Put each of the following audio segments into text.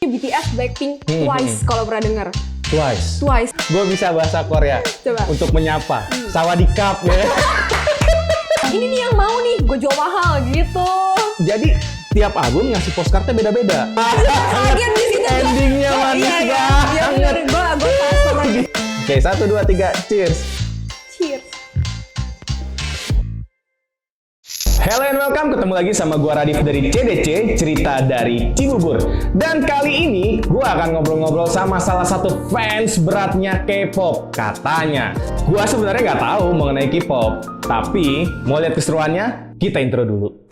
BTS, Blackpink, Twice kalau pernah denger. Twice. Twice. Gue bisa bahasa Korea. Coba. Untuk menyapa. Sawadikap ya. Ini nih yang mau nih, gue jual mahal gitu. Jadi tiap album ngasih postcardnya beda-beda. Kaget di situ. Endingnya manis banget. Iya bener, gue customer. Oke, 1, 2, 3, cheers. Cheers. Hello and welcome, ketemu lagi sama gua Radif dari CDC, cerita dari Cibubur. Dan kali ini gua akan ngobrol-ngobrol sama salah satu fans beratnya K-pop. Katanya, gua sebenarnya nggak tahu mengenai K-pop, tapi mau lihat keseruannya, kita intro dulu.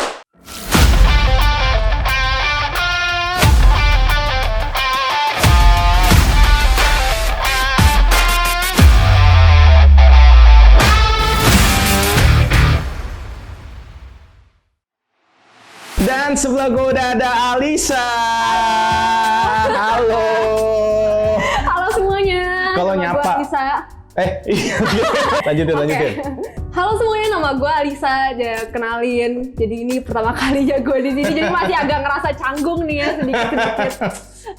Dan sebelah gue udah ada Alisa. Halo. Halo semuanya. Kalau Nama nyapa. gua Alisa. Iya. Lanjutin. Oke. Halo semuanya, nama gue Alisa. Kenalin. Jadi ini pertama kalinya gue di sini. Jadi masih agak ngerasa canggung nih ya sedikit-sedikit.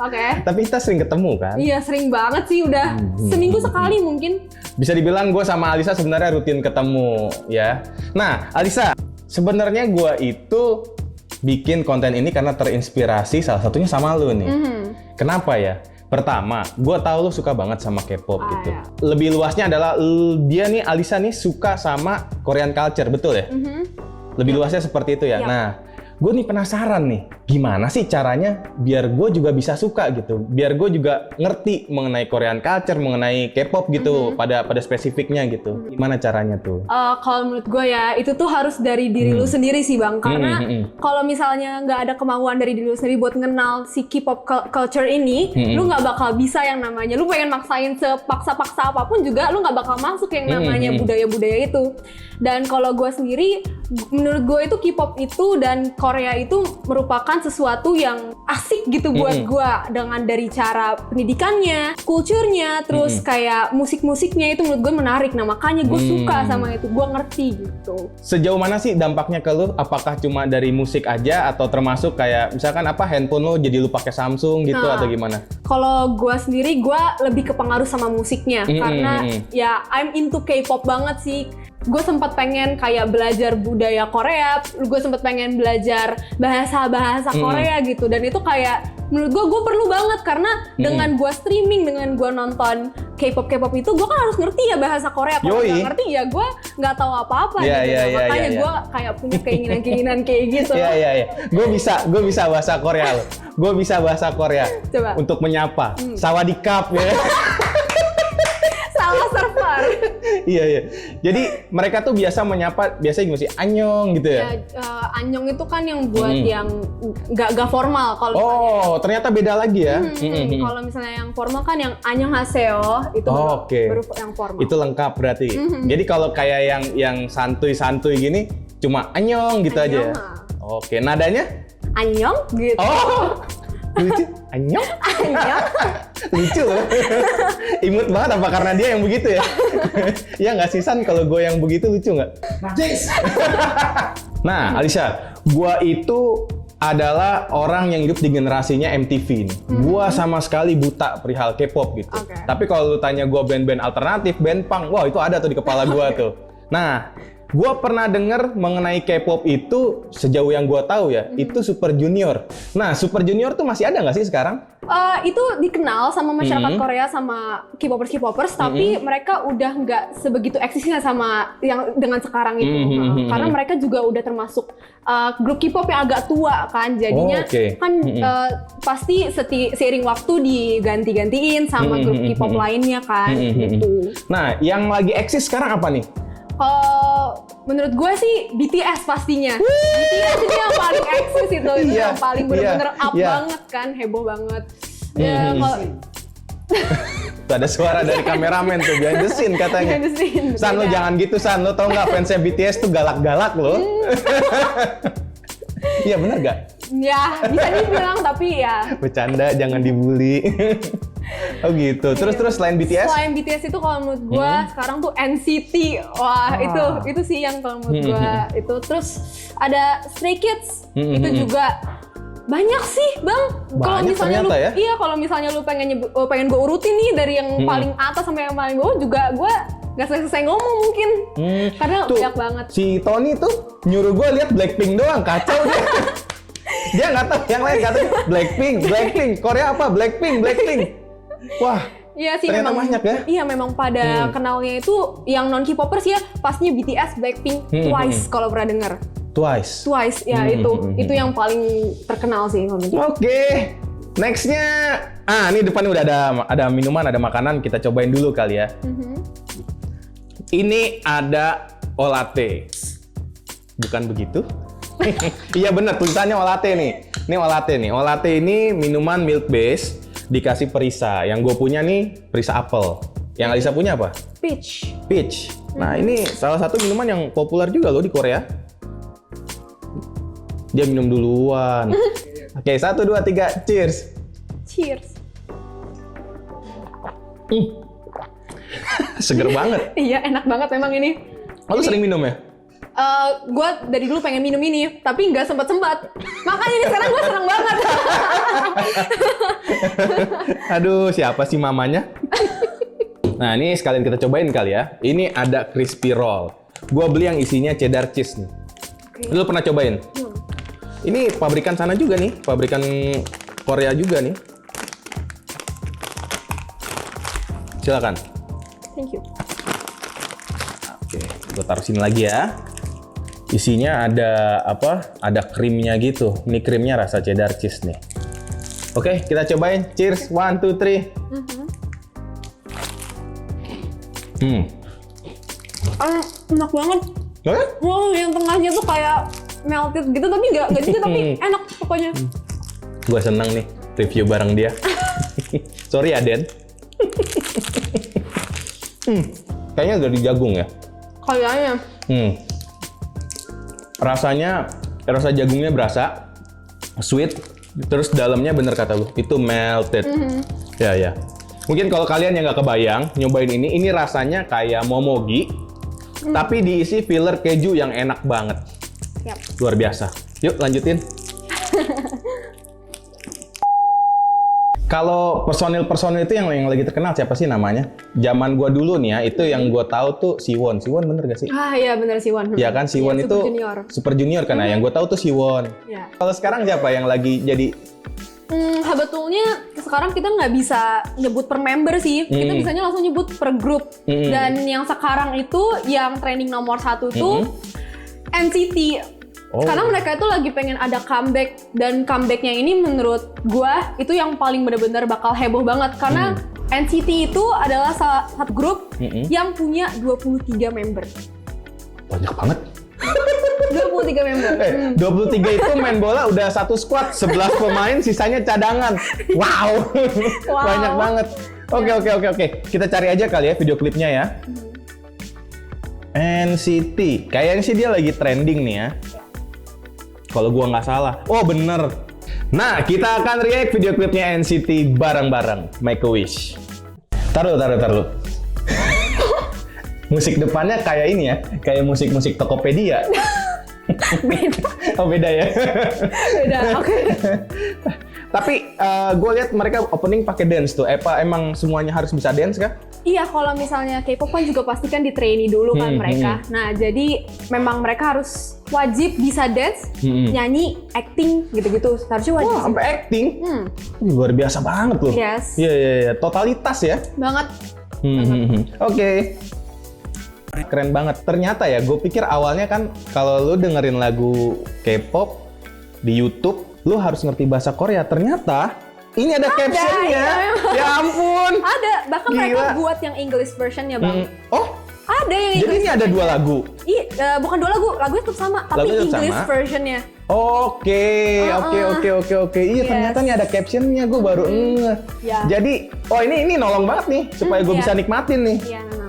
Oke. Tapi kita sering ketemu kan? Iya sering banget sih. Udah seminggu sekali mungkin. Bisa dibilang gue sama Alisa sebenarnya rutin ketemu ya. Nah, Alisa, sebenarnya gue itu bikin konten ini karena terinspirasi salah satunya sama lu nih. Kenapa ya? Pertama, gue tahu lu suka banget sama K-pop gitu. Ya. Lebih luasnya adalah dia nih, Alisa nih suka sama Korean culture, betul ya? Lebih luasnya seperti itu ya. Yap. Nah, gue nih penasaran nih, gimana sih caranya biar gue juga bisa suka gitu, biar gue juga ngerti mengenai Korean culture, mengenai K-pop gitu, pada spesifiknya gitu. Gimana caranya tuh? Kalau menurut gue ya, itu tuh harus dari diri lu sendiri sih bang. Karena kalau misalnya nggak ada kemauan dari diri lu sendiri buat ngenal si K-pop culture ini, lu nggak bakal bisa yang namanya, lu pengen maksain sepaksa-paksa apapun juga, lu nggak bakal masuk yang namanya budaya-budaya itu. Dan kalau gue sendiri, menurut gue itu K-pop itu dan Korea itu merupakan sesuatu yang asik gitu buat gue, dengan dari cara pendidikannya, kulturnya, terus kayak musik-musiknya itu menurut gue menarik. Nah makanya gue suka sama itu, gue ngerti gitu. Sejauh mana sih dampaknya ke lu? Apakah cuma dari musik aja atau termasuk kayak misalkan handphone lu jadi lu pakai Samsung gitu atau gimana? Kalau gue sendiri, gue lebih kepengaruh sama musiknya karena ya I'm into K-pop banget sih. Gue sempat pengen kayak belajar budaya Korea, gue sempat pengen belajar bahasa Korea gitu, dan itu kayak menurut gue perlu banget karena dengan gue streaming, dengan gue nonton K-pop itu, gue kan harus ngerti ya bahasa Korea. Kalau nggak ngerti ya gue nggak tahu apa-apa gitu. Makanya gue kayak punya keinginan kayak gitu. Iya. Gue bisa bahasa Korea loh. Gue bisa bahasa Korea. Coba. Untuk menyapa. Sawadikap ya. Salah server. Iya. Jadi mereka tuh biasa menyapa, biasanya gimana sih? Annyeong gitu ya? Annyeong itu kan yang buat yang nggak formal. Kalau ternyata beda lagi ya? Kalau misalnya yang formal kan yang annyeonghaseyo itu baru yang formal. Itu lengkap berarti. Jadi kalau kayak yang santuy-santuy gini, cuma annyeong gitu aja ya? Oke, nadanya? Annyeong gitu. Lucu, annyeong? Lucu loh. Imut banget, apa karena dia yang begitu ya? Iya nggak sih San, kalau gue yang begitu lucu nggak? Nah Alisa, gue itu adalah orang yang hidup di generasinya MTV nih. Gue sama sekali buta perihal K-pop gitu. Tapi kalau lu tanya gue band-band alternatif, band punk, wah itu ada tuh di kepala gue tuh. Nah, gue pernah denger mengenai K-pop itu, sejauh yang gue tahu ya, itu Super Junior. Nah, Super Junior tuh masih ada nggak sih sekarang? Itu dikenal sama masyarakat Korea sama K-popers, tapi mereka udah nggak sebegitu eksisnya sama yang dengan sekarang itu. Karena mereka juga udah termasuk grup K-pop yang agak tua kan, jadinya pasti seiring waktu diganti-gantiin sama grup K-pop lainnya kan. Gitu. Nah, yang lagi eksis sekarang apa nih? Menurut gue sih BTS pastinya. BTS itu yang paling eksis itu yang paling bener-bener up banget kan, heboh banget. Tuh ada suara dari kameramen tuh, behind the scene katanya. San, lo jangan gitu San, lo tau nggak fansnya BTS tuh galak-galak lo. Iya bener gak? Ya bisa dibilang, tapi ya bercanda, jangan dibully. Oh gitu. Terus selain BTS? Selain BTS itu kalau menurut gue sekarang tuh NCT. Wah, itu sih yang kalau menurut gue itu. Terus ada Stray Kids. Itu juga Banyak sih, Bang. Kalau Banyak misalnya ternyata ya? Iya, kalau misalnya lu pengen gue urutin nih dari yang paling atas sampai yang paling bawah juga gue nggak selesai ngomong mungkin. Karena Tuh, banyak banget. Si Tony tuh nyuruh gue lihat Blackpink doang, kacau dia. Dia nggak tahu yang lain, kata Blackpink, Korea apa? Blackpink. Wah, Iya sih, ternyata memang banyak ya. Iya, memang pada kenalnya itu yang non K-popers ya, pastinya BTS, Blackpink, Twice kalau pernah dengar. Twice, ya itu yang paling terkenal sih kalau menurut. Oke. Nextnya, ini depan udah ada minuman, ada makanan, kita cobain dulu kali ya. Ini ada Olate. Bukan begitu? Iya bener, tulisannya Olate nih. Ini Olate nih. Olate ini minuman milk base dikasih perisa. Yang gue punya nih perisa apel. Yang Alisa punya apa? Peach. Nah ini salah satu minuman yang populer juga loh di Korea. Dia minum duluan. Oke, 1, 2, 3, cheers. Cheers. Seger banget. Iya, enak banget memang ini. Lu sering minum ya? Gue dari dulu pengen minum ini, tapi nggak sempat. Makanya ini sekarang gue seneng banget. Aduh, siapa sih mamanya? Nah, ini sekalian kita cobain kali ya. Ini ada crispy roll. Gua beli yang isinya cheddar cheese nih. Lu pernah cobain? Ini pabrikan sana juga nih, pabrikan Korea juga nih. Silakan. Thank you. Oke, gua taruh sini lagi ya. Isinya ada apa? Ada krimnya gitu. Ini krimnya rasa cheddar cheese nih. Oke, kita cobain. Cheers, 1, 2, 3. Enak banget. Wow, yang tengahnya tuh kayak melted gitu, tapi nggak juga, tapi enak pokoknya. Gue seneng nih review bareng dia. Sorry ya, Den. Kayaknya dari jagung ya. Kayaknya. Rasanya, rasa jagungnya berasa sweet, terus dalamnya bener kata lu, itu melted. Ya. Mungkin kalau kalian yang nggak kebayang nyobain ini rasanya kayak momogi, tapi diisi filler keju yang enak banget. Yap. Luar biasa. Yuk lanjutin. Kalau personil itu yang lagi terkenal siapa sih namanya? Zaman gua dulu nih ya, itu yang gua tahu tuh Siwon. Siwon bener gak sih? Iya bener Siwon. Iya kan, Siwon itu Super Junior kan, yang gua tahu tuh Siwon. Ya. Kalau sekarang siapa yang lagi jadi? Sebetulnya sekarang kita nggak bisa nyebut per member sih, kita bisanya langsung nyebut per grup. Dan yang sekarang itu yang trending nomor 1 tuh NCT. Karena mereka itu lagi pengen ada comeback, dan comebacknya ini menurut gua itu yang paling benar-benar bakal heboh banget karena NCT itu adalah salah satu grup yang punya 23 member. Banyak banget. 23 member. 23 itu main bola udah satu squad, 11 pemain, sisanya cadangan. Wow. Banyak banget. Oke. Kita cari aja kali ya video klipnya ya. NCT. Kayaknya sih dia lagi trending nih ya. Kalau gua nggak salah. Oh bener. Nah, kita akan react video klipnya NCT bareng-bareng. Make a Wish. Taruh. Musik depannya kayak ini ya, kayak musik-musik Tokopedia. Beda. Oh beda ya. Beda, oke. Tapi gue lihat mereka opening pakai dance tuh. Emang semuanya harus bisa dance kah? Iya, kalau misalnya K-pop kan juga pasti kan di-trainee dulu kan mereka. Nah, jadi memang mereka harus wajib bisa dance, nyanyi, acting, gitu-gitu. Harusnya wajib. Wah, sampai acting? Luar biasa banget loh. Yes. Iya. Totalitas ya. Banget. Oke. Keren banget. Ternyata ya, gue pikir awalnya kan kalau lu dengerin lagu K-pop di YouTube, lu harus ngerti bahasa Korea. Ternyata ini ada captionnya. Ya ampun. Ada. Bahkan Gila. mereka buat yang English versionnya, Bang. Oh, ada yang jadi English ini ada 2 lagu? Bukan 2 lagu. Lagunya tetap sama, tapi Lagunya tetap English sama? versionnya. Oke. Iya, ternyata nih ada captionnya. Gue baru ngeh. Ya. Jadi, ini nolong banget nih supaya gue bisa nikmatin nih. Iya, memang.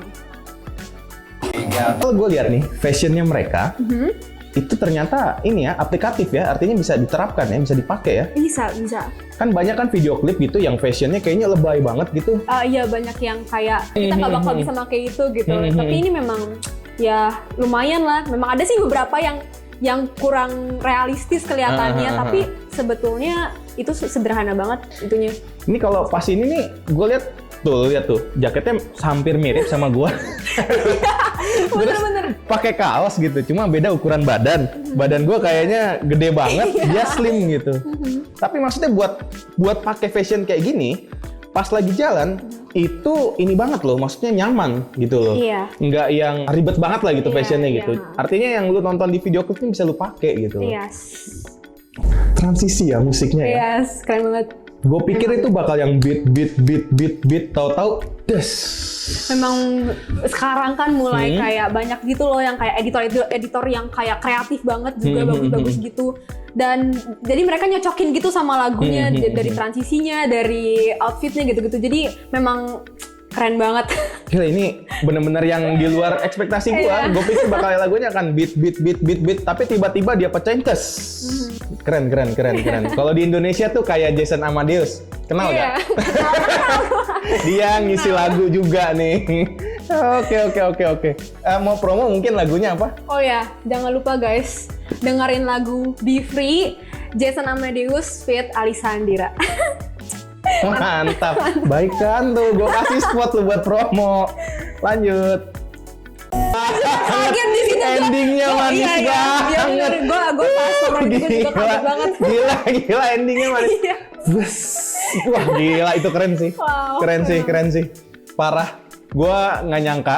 Kalau gue lihat nih, fashionnya mereka itu ternyata ini ya, aplikatif ya, artinya bisa diterapkan ya, bisa dipakai ya. Bisa. Kan banyak kan video klip gitu yang fashionnya kayaknya lebay banget gitu. Iya, banyak yang kayak kita nggak bakal bisa pakai itu gitu. Tapi ini memang ya lumayan lah. Memang ada sih beberapa yang yang kurang realistis kelihatannya, tapi sebetulnya itu sederhana banget itunya. Ini kalau pas ini nih, gue lihat tuh, jaketnya hampir mirip sama gue. Bener-bener. Pakai kaos gitu, cuma beda ukuran badan. Badan gue kayaknya gede banget, dia slim gitu. Tapi maksudnya buat pakai fashion kayak gini, pas lagi jalan itu ini banget loh, maksudnya nyaman gitu loh. Iya. Nggak yang ribet banget lah gitu fashionnya iya. gitu. Artinya yang lu nonton di video klip ini bisa lu pakai gitu. Yes. Transisi ya musiknya ya. Yes, keren banget. Gue pikir itu bakal yang beat, tahu-tahu des. Memang sekarang kan mulai kayak banyak gitu loh yang kayak editor yang kayak kreatif banget juga, bagus-bagus gitu. Dan jadi mereka nyocokin gitu sama lagunya, dari transisinya, dari outfitnya gitu-gitu. Jadi memang keren banget. Gila, ini bener-bener yang di luar ekspektasi gua. Gue pikir bakal lagunya akan beat, tapi tiba-tiba dia pecahin tes. Keren. Kalau di Indonesia tuh kayak Jason Amadeus, kenal nggak? Dia ngisi lagu juga nih. Oke. Mau promo mungkin lagunya apa? Oh ya, jangan lupa guys, dengerin lagu Be Free, Jason Amadeus feat Alisandira. Mantap. Baik kan tuh, gue kasih spot lu buat promo. Lanjut. Kaget di situ. Endingnya manis banget. Gue pas sama gue juga kaget banget. Gila endingnya manis. Bus. Wah gila, itu keren sih. Wow, keren sih. Parah. Gue nggak nyangka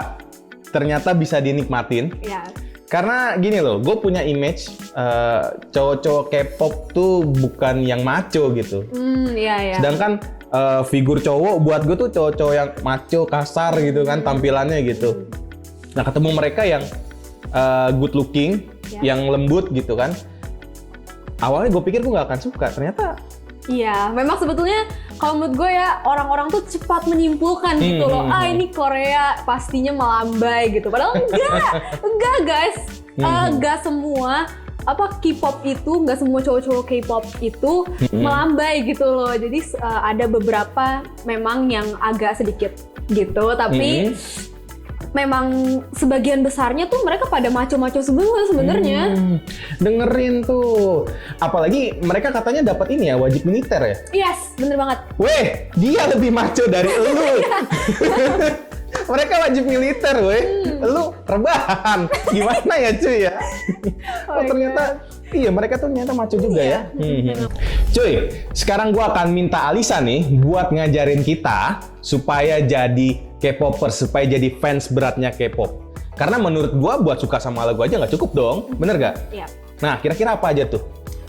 ternyata bisa dinikmatin. Iya. Karena gini loh, gue punya image cowok-cowok K-pop tuh bukan yang macho gitu. Iya. Sedangkan figur cowok buat gue tuh cowok-cowok yang macho, kasar gitu kan tampilannya gitu. Nah ketemu mereka yang good looking, yang lembut gitu kan. Awalnya gue pikir gue nggak akan suka, ternyata. Iya, memang sebetulnya kalau menurut gue ya orang-orang tuh cepat menyimpulkan gitu loh. Ini Korea pastinya melambai gitu. Padahal enggak guys. Enggak semua K-pop itu, nggak semua cowok-cowok K-pop itu melambai gitu loh. Jadi ada beberapa memang yang agak sedikit gitu, tapi memang sebagian besarnya tuh mereka pada maco-maco semua sebenarnya. Dengerin tuh. Apalagi mereka katanya dapat ini ya, wajib militer ya? Yes, bener banget. Weh, dia lebih maco dari elu. Mereka wajib militer, weh. Lu rebahan. Gimana ya cuy ya? Ternyata iya, mereka tuh ternyata maco juga ya. Cuy, sekarang gua akan minta Alisa nih buat ngajarin kita supaya jadi K-popers, supaya jadi fans beratnya K-pop. Karena menurut gua buat suka sama lagu aja nggak cukup dong, bener nggak? Iya. Nah, kira-kira apa aja tuh?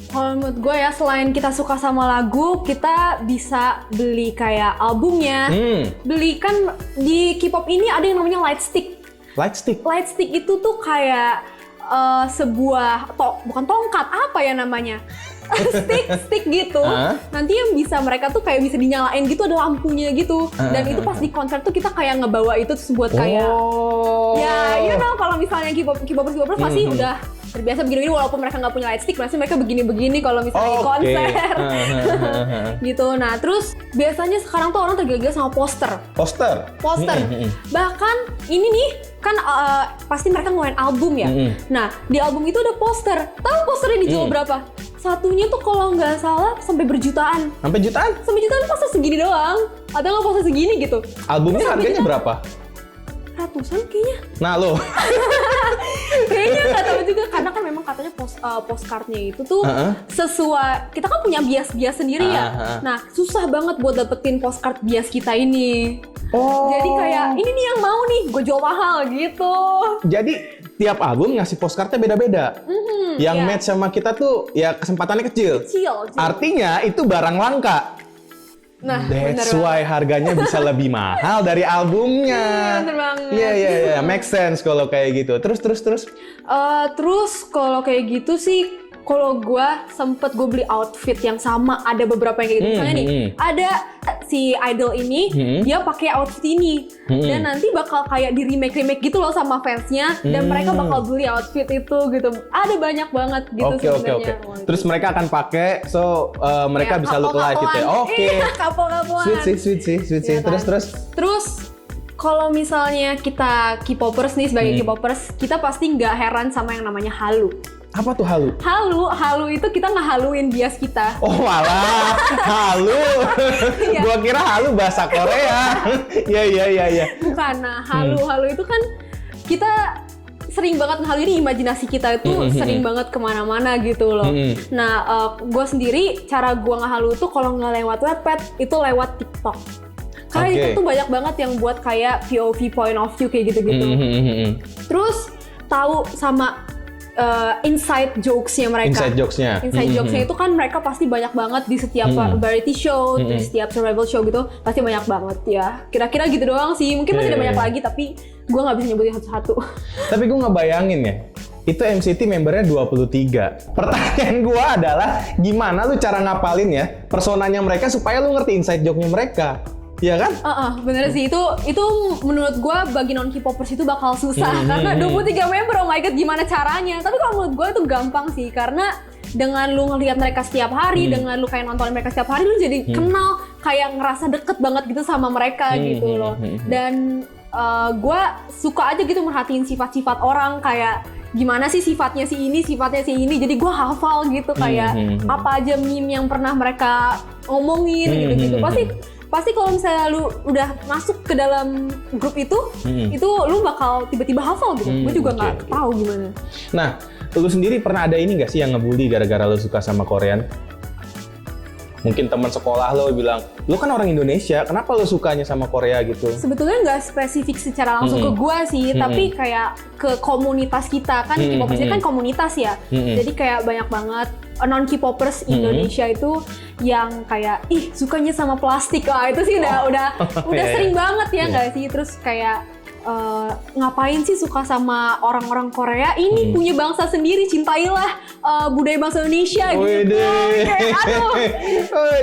Kalau menurut gue ya, selain kita suka sama lagu, kita bisa beli kayak albumnya. Beli kan di K-pop ini ada yang namanya light stick. Light stick? Light stick itu tuh kayak sebuah bukan tongkat, apa ya namanya? stick gitu. Nanti yang bisa mereka tuh kayak bisa dinyalain gitu, ada lampunya gitu. Dan itu pas di konser tuh kita kayak ngebawa itu terus buat kayak ya, you know, kalau misalnya K-popers pasti udah terbiasa begini-begini, walaupun mereka nggak punya light stick, pasti mereka begini-begini kalau misalnya di konser. Gitu. Nah, terus biasanya sekarang tuh orang tergila-gila sama poster. Bahkan ini nih kan pasti mereka ngeluarin album ya. Nah, di album itu ada poster. Tahu posternya dijual berapa? Satunya tuh kalau nggak salah sampai berjutaan. Sampai jutaan? Sampai jutaan poster segini doang. Atau nggak poster segini gitu. Albumnya harganya berapa? Ratusan kayaknya. Nah lo. Kayaknya nggak tahu juga, karena kan memang katanya postcardnya itu tuh sesuai, kita kan punya bias sendiri ya. Nah, susah banget buat dapetin postcard bias kita ini. Jadi kayak ini nih yang mau nih, gue jual mahal gitu. Jadi tiap album ngasih postcardnya beda-beda. Yang match sama kita tuh ya kesempatannya kecil. Artinya itu barang langka. Nah, that's why harganya bisa lebih mahal dari albumnya. Bener banget. Iya, make sense kalau kayak gitu. Terus. Terus kalau kayak gitu sih, kalau gue beli outfit yang sama, ada beberapa yang kayak gitu. Misalnya nih, ada si idol ini, dia pakai outfit ini. Dan nanti bakal kayak di remake gitu loh sama fansnya. Dan mereka bakal beli outfit itu gitu. Ada banyak banget gitu sebenarnya. Terus mereka akan pakai, mereka bisa look like gitu ya. Oke. Kapal-kapalan. Sweet sih. Terus kalau misalnya kita K-popers nih, sebagai K-popers, kita pasti nggak heran sama yang namanya halu. Apa tuh halu? Halu itu kita ngehaluin bias kita. Oh malah halu. Gua kira halu bahasa Korea. Iya. Bukan, nah halu itu kan kita sering banget ngehaluin imajinasi kita itu sering banget kemana-mana gitu loh. Nah, gue sendiri cara gue ngehalu tuh kalau nggak lewat Wattpad itu lewat TikTok. Karena itu tuh banyak banget yang buat kayak POV point of view kayak gitu-gitu. Terus tahu sama inside jokes-nya mereka. Inside jokes-nya itu kan mereka pasti banyak banget di setiap variety show, di setiap survival show gitu, pasti banyak banget ya. Kira-kira gitu doang sih. Mungkin masih ada banyak lagi tapi gue nggak bisa nyebutin satu-satu. Tapi gue ngebayangin ya, itu MCT membernya 23. Pertanyaan gue adalah, gimana lu cara ngapalin ya personanya mereka supaya lu ngerti inside joke-nya mereka? Iya kan? Bener sih, itu menurut gue bagi non K-popers itu bakal susah karena 23 member, oh my god gimana caranya. Tapi kalau menurut gue itu gampang sih, karena dengan lu ngelihat mereka setiap hari, dengan lu kayak nonton mereka setiap hari, lu jadi kenal, kayak ngerasa deket banget gitu sama mereka gitu loh. Dan gue suka aja gitu merhatiin sifat-sifat orang, kayak gimana sih sifatnya si ini, jadi gue hafal gitu kayak apa aja meme yang pernah mereka ngomongin gitu-gitu. Pasti kalau misalnya lu udah masuk ke dalam grup itu lu bakal tiba-tiba hafal gitu. Gue juga nggak tahu gimana. Nah, lu sendiri pernah ada ini nggak sih yang ngebully gara-gara lu suka sama Korean? Mungkin teman sekolah lo bilang, lu kan orang Indonesia, kenapa lu sukanya sama Korea gitu? Sebetulnya nggak spesifik secara langsung ke gua sih, tapi kayak ke komunitas kita kan, K-popers ini kan komunitas ya. Jadi kayak banyak banget non K-popers Indonesia itu yang kayak sukanya sama plastik. Itu sih udah sering banget ya nggak sih? Terus kayak ngapain sih suka sama orang-orang Korea? Ini punya bangsa sendiri, cintailah budaya bangsa Indonesia gitu. Aduh.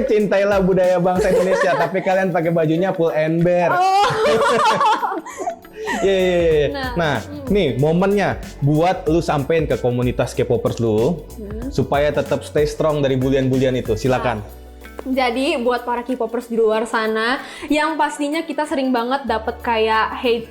Cintailah budaya bangsa Indonesia, tapi kalian pakai bajunya pull and bear. Nah, nih momennya buat lu sampein ke komunitas K-popers lu supaya tetap stay strong dari bulian-bulian itu. Silakan. Jadi buat para K-popers di luar sana, yang pastinya kita sering banget dapet kayak hate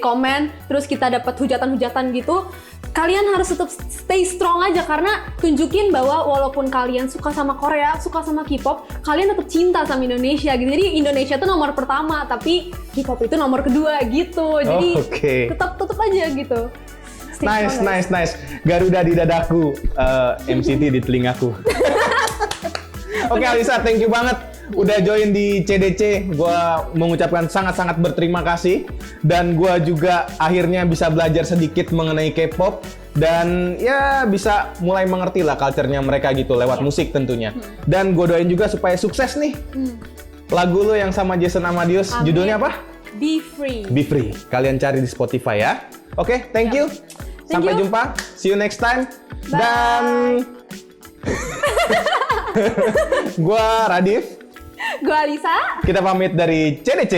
comment, terus kita dapat hujatan-hujatan gitu. Kalian harus tetap stay strong aja, karena tunjukin bahwa walaupun kalian suka sama Korea, suka sama K-pop, kalian tetap cinta sama Indonesia gitu. Jadi Indonesia tuh nomor pertama, tapi K-pop itu nomor kedua gitu. Jadi tetap aja gitu. Nice. Garuda di dadaku, MCT di telingaku. Oke, Alisa, thank you banget udah join di CDC. Gua mengucapkan sangat-sangat berterima kasih, dan gua juga akhirnya bisa belajar sedikit mengenai K-pop dan ya bisa mulai mengerti lah culture-nya mereka gitu lewat musik tentunya. Dan gua doain juga supaya sukses nih. Lagu lo yang sama Jason Amadeus, judulnya apa? Be Free. Be Free. Kalian cari di Spotify ya. Oke, thank you. Sampai jumpa. See you next time. Bye. Dan gua Radif. Gua Alisa. Kita pamit dari CDC,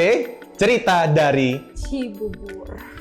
cerita dari Cibubur.